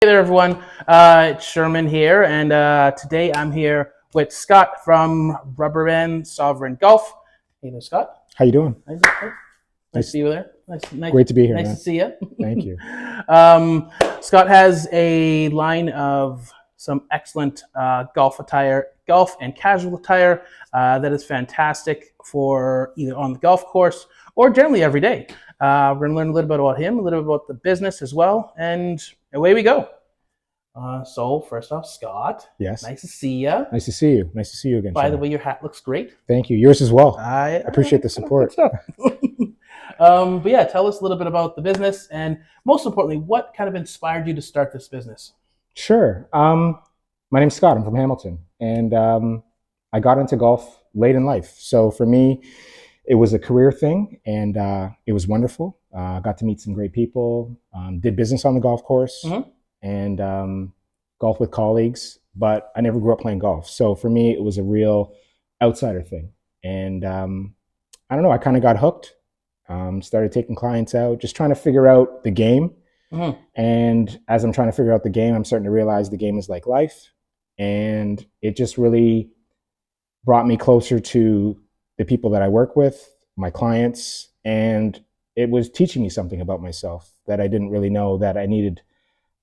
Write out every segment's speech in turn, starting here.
Hey there, everyone. It's Sherman here, and today I'm here with Scott from Rubberband Sovereign Golf. Hey there, Scott. How you doing? Nice to see you there. Great to be here, Nice man. to see you. Thank you. Scott has a line of some excellent golf and casual attire that is fantastic for either on the golf course or generally every day. We're going to learn a little bit about him, a little bit about the business as well, and away we go. So first off, Scott. Yes. Nice to see you. Nice to see you. Nice to see you again. By Sean. the way, your hat looks great. Thank you. Yours as well. I appreciate the support. But yeah, tell us a little bit about the business, and most importantly, what kind of inspired you to start this business? Sure. My name's Scott. I'm from Hamilton, and I got into golf late in life. So for me, it was a career thing, and it was wonderful. Got to meet some great people. Did business on the golf course. Mm-hmm. And golf with colleagues, but I never grew up playing golf. So for me, it was a real outsider thing. And I don't know, I kind of got hooked, started taking clients out, just trying to figure out the game. Mm-hmm. And as I'm trying to figure out the game, I'm starting to realize the game is like life. And it just really brought me closer to the people that I work with, my clients, and it was teaching me something about myself that I didn't really know that I needed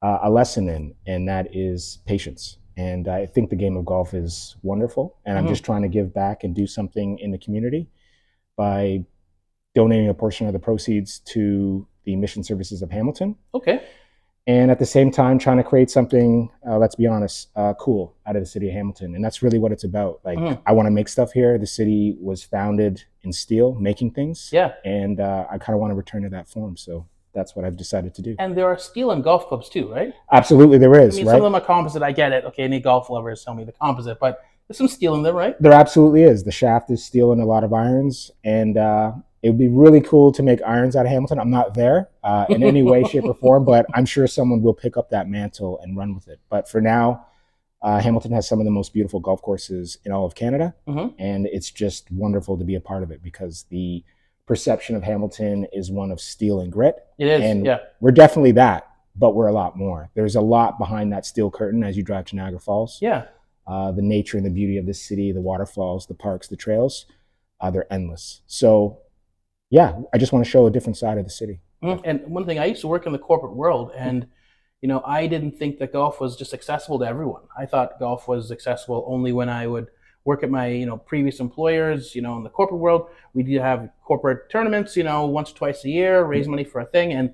a lesson in, and that is patience. And I think the game of golf is wonderful, and I'm just trying to give back and do something in the community by donating a portion of the proceeds to the mission services of Hamilton. Okay. And at the same time, trying to create something, let's be honest, cool out of the city of Hamilton. And that's really what it's about. Like, I want to make stuff here. The city was founded in steel, making things. Yeah. And I kind of want to return to that form. So that's what I've decided to do. And there are steel and golf clubs too, right? Absolutely, there is. I mean, right? some of them are composite. I get it. Okay, any golf lovers tell me the composite, but there's some steel in there, right? There absolutely is. The shaft is steel and a lot of irons, and it would be really cool to make irons out of Hamilton. I'm not there in any way, shape, or form, but I'm sure someone will pick up that mantle and run with it. But for now, Hamilton has some of the most beautiful golf courses in all of Canada, and it's just wonderful to be a part of it because the perception of Hamilton is one of steel and grit. It is, and yeah. We're definitely that, but we're a lot more. There's a lot behind that steel curtain as you drive to Niagara Falls. Yeah. The nature and the beauty of this city, the waterfalls, the parks, the trails, they're endless. So, yeah, I just want to show a different side of the city. And one thing, I used to work in the corporate world, and I didn't think that golf was just accessible to everyone. I thought golf was accessible only when I would work at my previous employers. In the corporate world, we do have corporate tournaments once or twice a year, raise money for a thing, and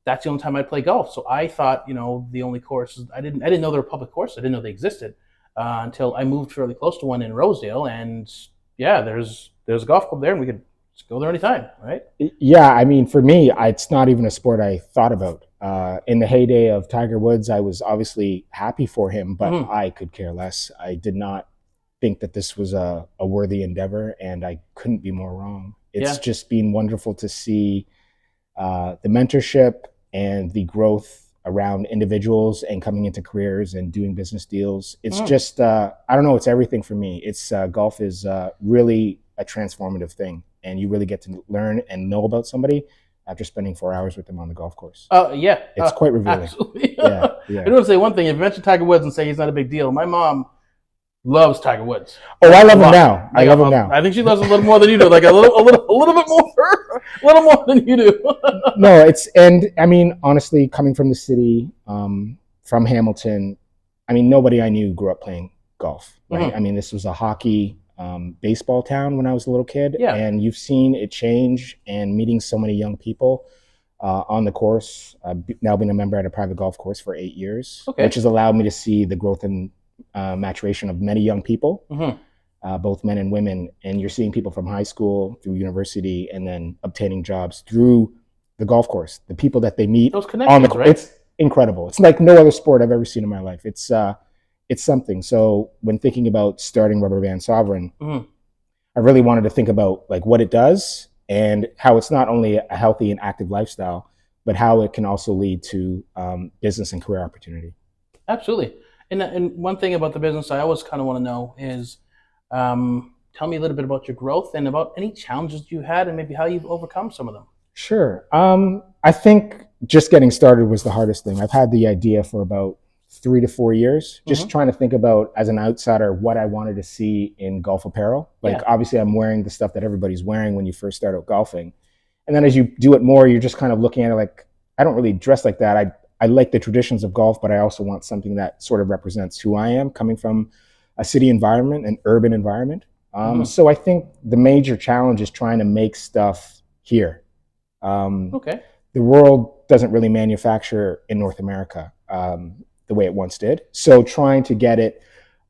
that's the only time I'd play golf. So I thought the only courses, I didn't know there were public courses. I didn't know they existed until I moved fairly close to one in Rosedale, and yeah, there's a golf club there, and we could just go there anytime, right? Yeah, I mean, for me, it's not even a sport I thought about. In the heyday of Tiger Woods, I was obviously happy for him, but I could care less. I did not think that this was a worthy endeavor, and I couldn't be more wrong. It's just been wonderful to see the mentorship and the growth around individuals and coming into careers and doing business deals. It's just, I don't know, it's everything for me. It's golf is really a transformative thing, and you really get to learn and know about somebody after spending 4 hours with them on the golf course. Yeah. It's quite revealing. Absolutely. Yeah. I do want to say one thing. If you mention Tiger Woods and say he's not a big deal, my mom loves Tiger Woods. Oh, I love him now. I love him now. I think she loves him a little more than you do. Like a little bit more, a little more than you do. No, and I mean, honestly, coming from the city, from Hamilton, I mean, nobody I knew grew up playing golf, right? I mean, this was a hockey, baseball town when I was a little kid, and you've seen it change. And meeting so many young people on the course, now being a member at a private golf course for 8 years, which has allowed me to see the growth and maturation of many young people, both men and women. And you're seeing people from high school through university and then obtaining jobs through the golf course. The people that they meet those connections, right? It's incredible. It's like no other sport I've ever seen in my life. It's something. So when thinking about starting Rubberband Sovereign, I really wanted to think about like what it does and how it's not only a healthy and active lifestyle, but how it can also lead to business and career opportunity. Absolutely. And one thing about the business I always kind of want to know is, tell me a little bit about your growth and about any challenges you had and maybe how you've overcome some of them. Sure. I think just getting started was the hardest thing. I've had the idea for about 3 to 4 years, just trying to think about, as an outsider, what I wanted to see in golf apparel. Like, Yeah. obviously, I'm wearing the stuff that everybody's wearing when you first start out golfing. And then as you do it more, you're just kind of looking at it like, I don't really dress like that. I like the traditions of golf, but I also want something that sort of represents who I am, coming from a city environment, an urban environment. So I think the major challenge is trying to make stuff here. Okay. The world doesn't really manufacture in North America the way it once did. So trying to get it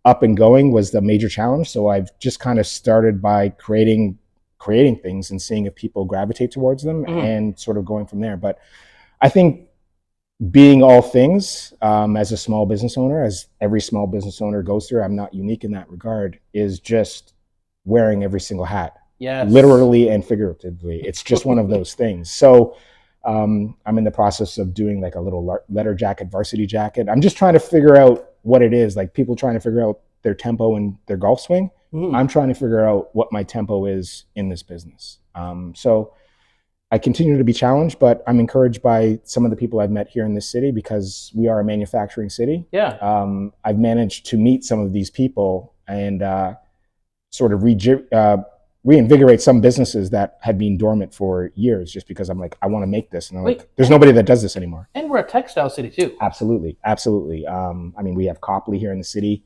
up and going was the major challenge. So I've just kind of started by creating things and seeing if people gravitate towards them and sort of going from there. But I think being all things, as a small business owner, as every small business owner goes through, I'm not unique in that regard, is just wearing every single hat. Yes. Literally and figuratively. It's just one of those things. So I'm in the process of doing like a little letter jacket, varsity jacket. I'm just trying to figure out what it is. Like, people trying to figure out their tempo and their golf swing. I'm trying to figure out what my tempo is in this business. So I continue to be challenged, but I'm encouraged by some of the people I've met here in this city, because we are a manufacturing city. Yeah. I've managed to meet some of these people and sort of reinvigorate some businesses that had been dormant for years, just because I'm like, I want to make this. And I'm like, there's nobody that does this anymore. And we're a textile city too. Absolutely. Absolutely. I mean, we have Copley here in the city.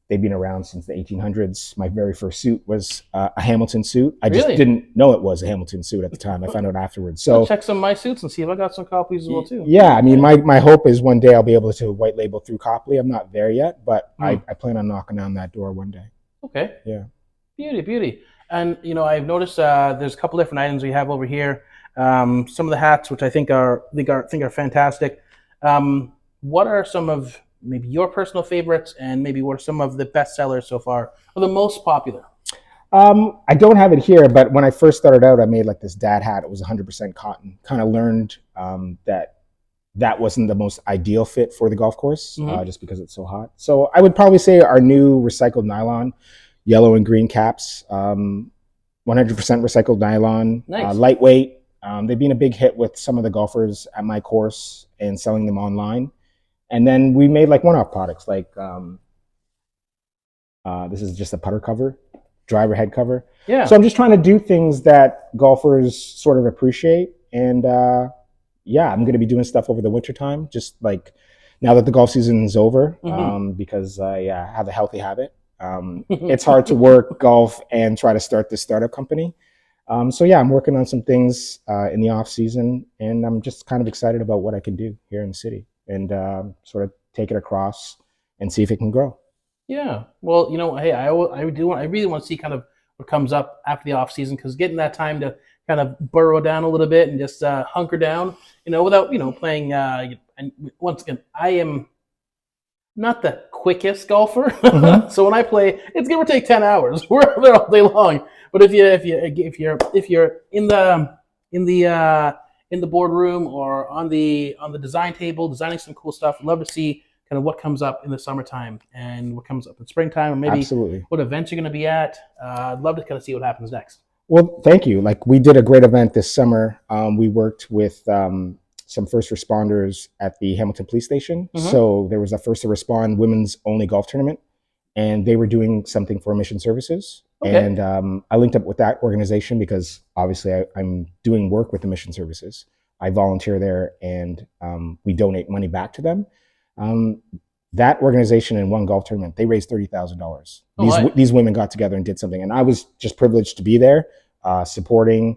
They've been around since the 1800s. My very first suit was a Hamilton suit. I just didn't know it was a Hamilton suit at the time. I found out afterwards. So I'll check some of my suits and see if I got some copies as well too. Yeah, I mean, my hope is one day I'll be able to white label through Copley. I'm not there yet, but I plan on knocking on that door one day. Okay. Yeah. Beauty. And I've noticed there's a couple different items we have over here. Some of the hats, which I think are fantastic. What are some of maybe your personal favorites, and maybe what are some of the best sellers so far, or the most popular? I don't have it here, but when I first started out, I made like this dad hat. It was 100% cotton. Kind of learned that wasn't the most ideal fit for the golf course, just because it's so hot. So I would probably say our new recycled nylon, yellow and green caps, 100% recycled nylon, lightweight. They've been a big hit with some of the golfers at my course and selling them online. And then we made like one-off products, like this is just a putter cover, driver head cover. Yeah. So I'm just trying to do things that golfers sort of appreciate. And yeah, I'm going to be doing stuff over the wintertime, just like now that the golf season is over, because I have a healthy habit. It's hard to work golf and try to start this startup company. So yeah, I'm working on some things in the off season, and I'm just kind of excited about what I can do here in the city, and sort of take it across and see if it can grow. Yeah. Well, hey, I really want to see kind of what comes up after the off season, because getting that time to kind of burrow down a little bit and just hunker down, without playing. And once again, I am not the quickest golfer, so when I play, it's give or take 10 hours. We're there all day long. But if you're in the boardroom or on the design table designing some cool stuff, I'd love to see kind of what comes up in the summertime and what comes up in springtime, and maybe what events you're going to be at. I'd love to kind of see what happens next. Well, thank you. Like, we did a great event this summer. We worked with some first responders at the Hamilton Police Station. So there was a first to respond women's only golf tournament, and they were doing something for Mission Services. And I linked up with that organization because obviously I'm doing work with the Mission Services. I volunteer there, and we donate money back to them. That organization in one golf tournament, they raised $30,000. These women got together and did something, and I was just privileged to be there, supporting,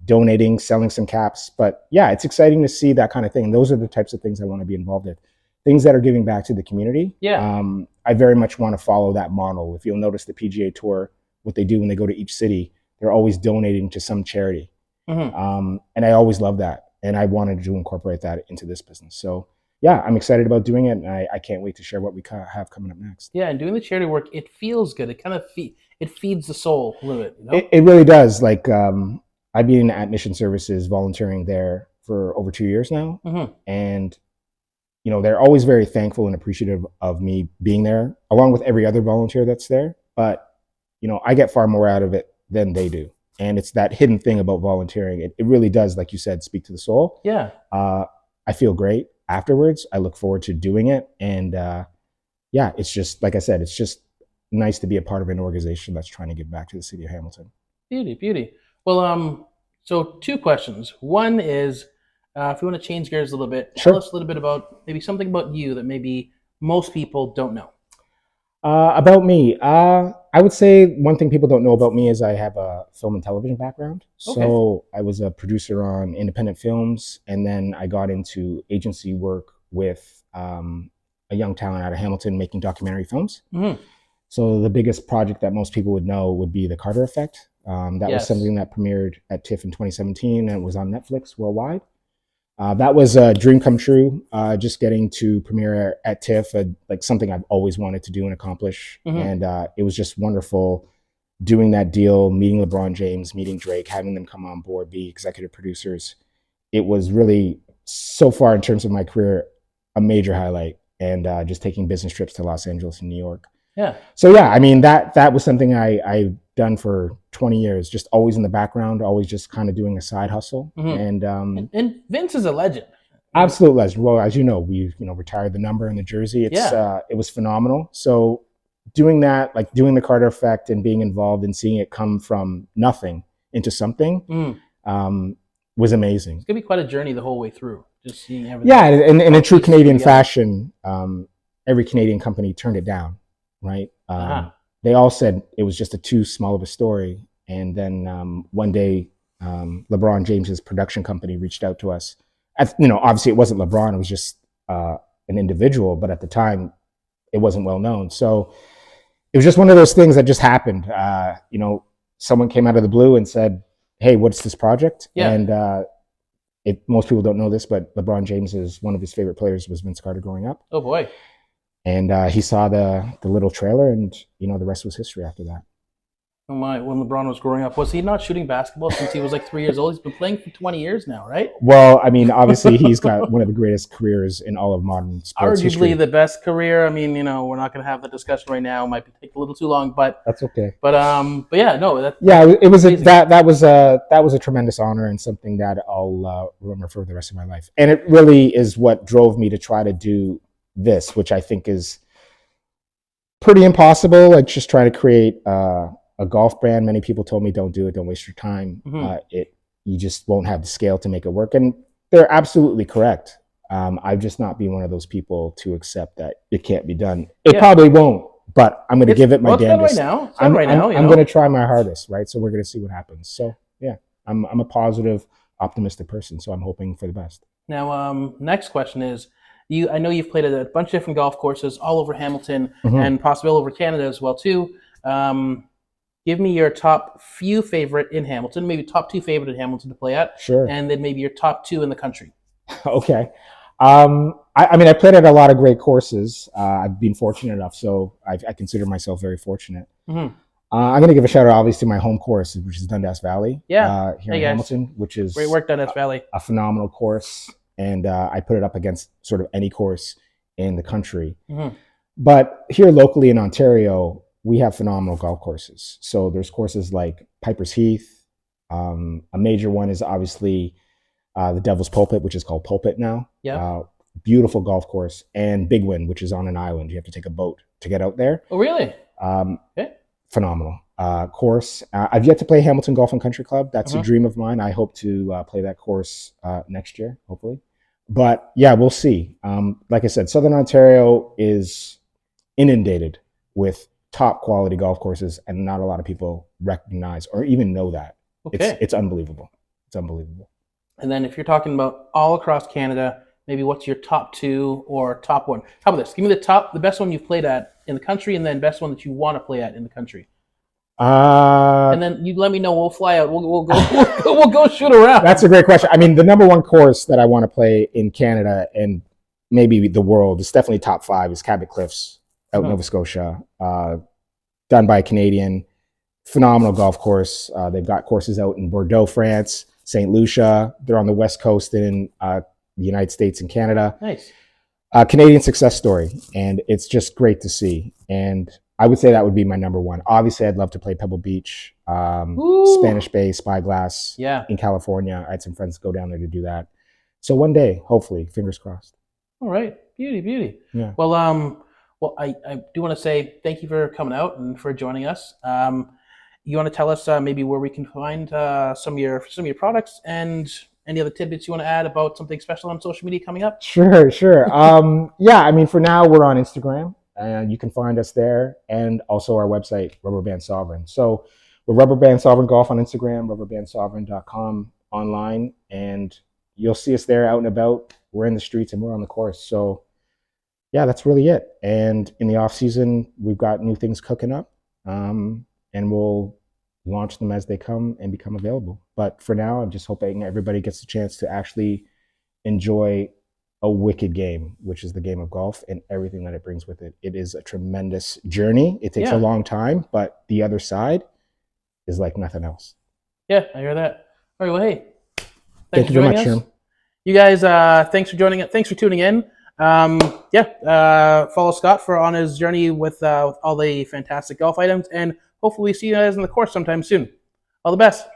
donating, selling some caps. But yeah, it's exciting to see that kind of thing. And those are the types of things I want to be involved in. Things that are giving back to the community. Yeah. I very much want to follow that model. If you'll notice the PGA Tour, what they do when they go to each city, they're always donating to some charity. And I always love that. And I wanted to incorporate that into this business. So yeah, I'm excited about doing it, and I can't wait to share what we have coming up next. Yeah, and doing the charity work, it feels good. It kind of it feeds the soul a little bit. It really does. Like, I've been at Mission Services volunteering there for over 2 years now, and they're always very thankful and appreciative of me being there, along with every other volunteer that's there. But I get far more out of it than they do. And it's that hidden thing about volunteering. It really does, like you said, speak to the soul. Yeah. I feel great afterwards. I look forward to doing it. And yeah, it's just, like I said, it's just nice to be a part of an organization that's trying to give back to the city of Hamilton. Beauty. Well, so two questions. One is, if you want to change gears a little bit, Sure. tell us a little bit about maybe something about you that maybe most people don't know. About me, I would say one thing people don't know about me is I have a film and television background. Okay. So I was a producer on independent films, and then I got into agency work with a young talent out of Hamilton making documentary films. Mm-hmm. So the biggest project that most people would know would be The Carter Effect. That was something that premiered at TIFF in 2017 and was on Netflix worldwide. That was a dream come true, just getting to premiere at TIFF, like something I've always wanted to do and accomplish. Mm-hmm. And it was just wonderful doing that deal, meeting LeBron James, meeting Drake, having them come on board, be executive producers. It was really, so far in terms of my career, a major highlight, and just taking business trips to Los Angeles and New York. Yeah. So yeah, I mean, that was something I've done for 20 years, just always in the background, always just kind of doing a side hustle. Mm-hmm. And Vince is a legend. Absolute legend. Well, as you know, we retired the number and the jersey. It was phenomenal. So doing that, like doing the Carter Effect and being involved and seeing it come from nothing into something was amazing. It's gonna be quite a journey the whole way through. Just seeing everything. Yeah, and in a true Canadian fashion, every Canadian company turned it down, right? They all said it was just too small of a story. And then one day, LeBron James's production company reached out to us. Obviously it wasn't LeBron, it was just an individual, but at the time it wasn't well known. So it was just one of those things that just happened. Someone came out of the blue and said, "Hey, what's this project?" Yeah. And most people don't know this, but LeBron James one of his favorite players was Vince Carter growing up. Oh boy. And he saw the little trailer, and the rest was history after that. Oh my! When LeBron was growing up, was he not shooting basketball since he was like 3 years old? He's been playing for 20 years now, right? Well, I mean, obviously he's got one of the greatest careers in all of modern sports history. Arguably the best career. I mean, we're not going to have the discussion right now. It might take a little too long, but that's okay. But yeah, no. It was that was a tremendous honor and something that I'll remember for the rest of my life. And it really is what drove me to try to do this, which I think is pretty impossible. Like just trying to create a golf brand. Many people told me, don't do it, don't waste your time. You just won't have the scale to make it work. And they're absolutely correct. I've just not been one of those people to accept that it can't be done. It probably won't, but I'm going to give it my damnedest. I'm going to try my hardest, right? So we're going to see what happens. So yeah, I'm a positive, optimistic person. So I'm hoping for the best. Now, next question is, I know you've played at a bunch of different golf courses all over Hamilton and possibly all over Canada as well too. Give me your top few favorite in Hamilton, maybe top two favorite in Hamilton to play at. Sure. And then maybe your top two in the country. Okay. I mean, I played at a lot of great courses. I've been fortunate enough, so I consider myself very fortunate. I'm going to give a shout out, obviously, to my home course, which is Dundas Valley. Yeah. Here in Hamilton, which is great work, Dundas Valley. A phenomenal course, and I put it up against sort of any course in the country. But here locally in Ontario, we have phenomenal golf courses. So there's courses like Piper's Heath. A major one is obviously the Devil's Pulpit, which is called Pulpit now. Yeah. Beautiful golf course. And Big Wind, which is on an island. You have to take a boat to get out there. Oh, really? Okay. Phenomenal course. I've yet to play Hamilton Golf and Country Club. That's a dream of mine. I hope to play that course next year, hopefully. But yeah, we'll see. Like I said, Southern Ontario is inundated with top quality golf courses, and not a lot of people recognize or even know that. Okay. It's unbelievable. It's unbelievable. And then if you're talking about all across Canada, maybe what's your top two or top one? How about this? Give me the best one you've played at in the country, and then best one that you want to play at in the country. And then you let me know. We'll fly out. We'll go. We'll go shoot around. That's a great question. I mean, the number one course that I want to play in Canada and maybe the world is definitely top five is Cabot Cliffs out in Nova Scotia. Done by a Canadian. Phenomenal golf course. They've got courses out in Bordeaux, France, St. Lucia. They're on the West Coast in the United States and Canada. Nice. Canadian success story, and it's just great to see. And I would say that would be my number one. Obviously, I'd love to play Pebble Beach, Spanish Bay, Spyglass Yeah. in California. I had some friends go down there to do that. So one day, hopefully, fingers crossed. All right. Beauty. Yeah. Well, I do want to say thank you for coming out and for joining us. You want to tell us maybe where we can find some of your products and any other tidbits you want to add about something special on social media coming up? Sure. Yeah, I mean, for now, we're on Instagram, and you can find us there, and also our website, Rubberband Sovereign. So we're Rubberband Sovereign Golf on Instagram, rubberbandsovereign.com online, and you'll see us there out and about. We're in the streets and we're on the course. So yeah, that's really it. And in the off season, we've got new things cooking up, and we'll launch them as they come and become available. But for now, I'm just hoping everybody gets a chance to actually enjoy a wicked game, which is the game of golf and everything that it brings with it. It is a tremendous journey. It takes a long time, but the other side is like nothing else. Yeah, I hear that. All right, well, hey, thank you very much, Sherm. You guys, thanks for joining it. Thanks for tuning in. Follow Scott on his journey with all the fantastic golf items, and hopefully we see you guys on the course sometime soon. All the best.